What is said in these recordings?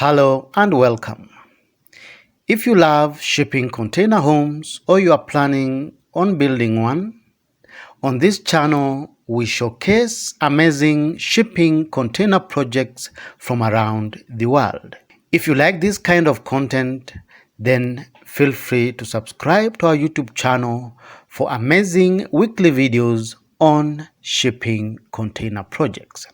Hello and welcome. If you love shipping container homes or you are planning on building one, on this channel we showcase amazing shipping container projects from around the world. If you like this kind of content, then feel free to subscribe to our YouTube channel for amazing weekly videos on shipping container projects.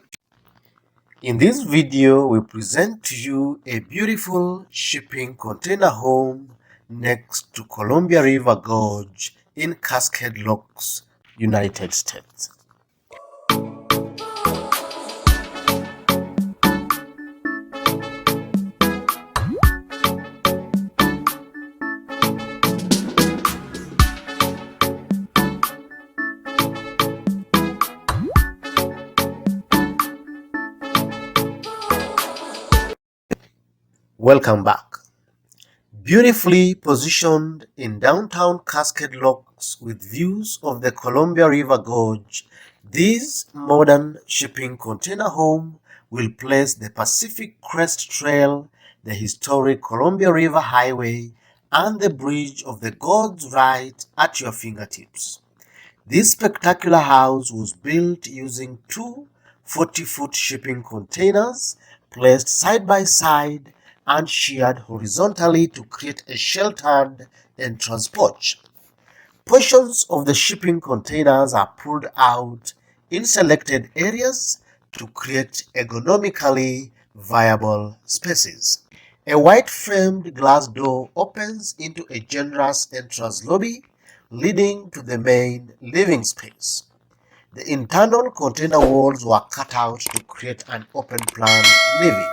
In this video, we present to you a beautiful shipping container home next to Columbia River Gorge in Cascade Locks, United States. Welcome back. Beautifully positioned in downtown Cascade Locks with views of the Columbia River Gorge, this modern shipping container home will place the Pacific Crest Trail, the historic Columbia River Highway, and the bridge of the Gorge right at your fingertips. This spectacular house was built using two 40-foot shipping containers placed side by side and sheared horizontally to create a sheltered entrance porch. Portions of the shipping containers are pulled out in selected areas to create ergonomically viable spaces. A white framed glass door opens into a generous entrance lobby leading to the main living space. The internal container walls were cut out to create an open-plan living.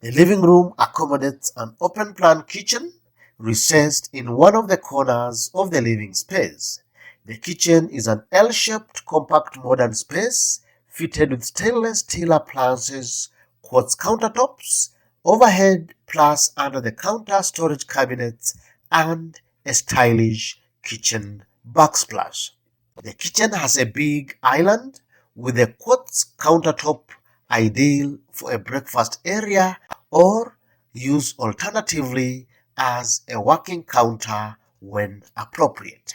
The living room accommodates an open-plan kitchen recessed in one of the corners of the living space. The kitchen is an L-shaped compact modern space fitted with stainless steel appliances, quartz countertops, overhead plus under-the-counter storage cabinets, and a stylish kitchen backsplash. The kitchen has a big island with a quartz countertop, ideal for a breakfast area or used alternatively as a working counter when appropriate.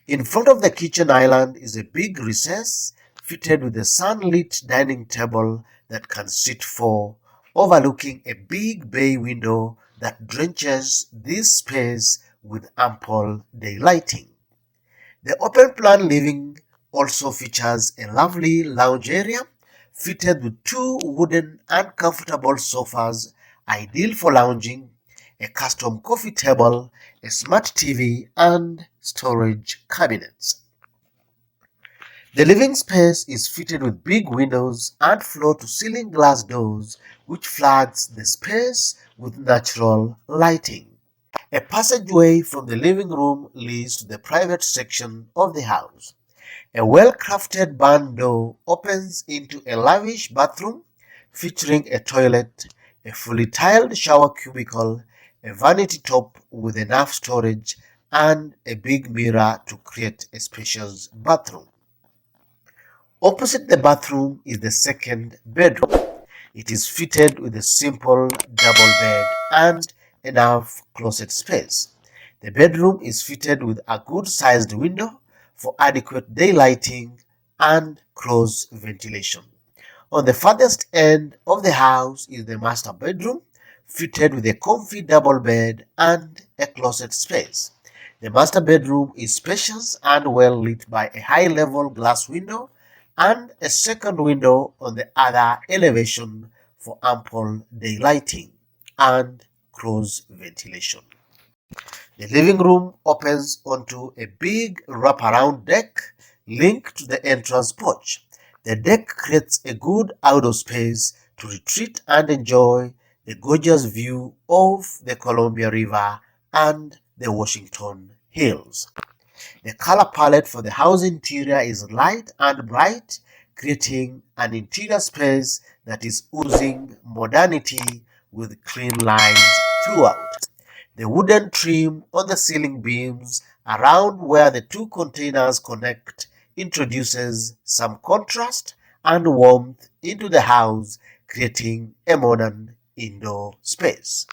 In front of the kitchen island is a big recess fitted with a sunlit dining table that can seat four, overlooking a big bay window that drenches this space with ample daylighting. The open-plan living also features a lovely lounge area fitted with two wooden and comfortable sofas ideal for lounging, a custom coffee table, a smart TV, and storage cabinets. The living space is fitted with big windows and floor-to-ceiling glass doors which floods the space with natural lighting. A passageway from the living room leads to the private section of the house. A well-crafted barn door opens into a lavish bathroom featuring a toilet, a fully tiled shower cubicle, a vanity top with enough storage, and a big mirror to create a spacious bathroom. Opposite the bathroom is the second bedroom. It is fitted with a simple double bed and enough closet space. The bedroom is fitted with a good-sized window for adequate daylighting and cross ventilation. On the farthest end of the house is the master bedroom, fitted with a comfy double bed and a closet space. The master bedroom is spacious and well lit by a high-level glass window and a second window on the other elevation for ample daylighting and cross ventilation. The living room opens onto a big wraparound deck linked to the entrance porch. The deck creates a good outdoor space to retreat and enjoy the gorgeous view of the Columbia River and the Washington Hills. The color palette for the house interior is light and bright, creating an interior space that is oozing modernity with clean lines throughout. The wooden trim on the ceiling beams around where the two containers connect introduces some contrast and warmth into the house, creating a modern indoor space.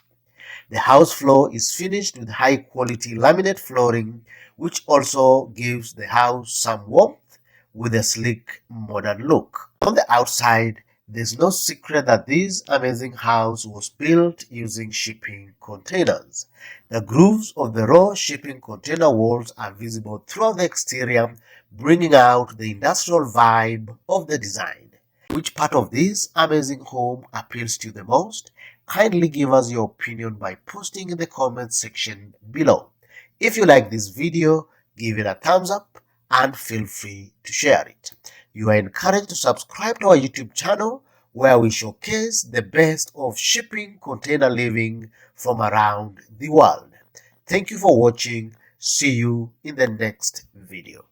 The house floor is finished with high-quality laminate flooring, which also gives the house some warmth with a sleek, modern look. On the outside, there's no secret that this amazing house was built using shipping containers. The grooves of the raw shipping container walls are visible throughout the exterior, bringing out the industrial vibe of the design. Which part of this amazing home appeals to you the most? Kindly give us your opinion by posting in the comment section below. If you like this video, give it a thumbs up and feel free to share it. You are encouraged to subscribe to our YouTube channel where we showcase the best of shipping container living from around the world. Thank you for watching. See you in the next video.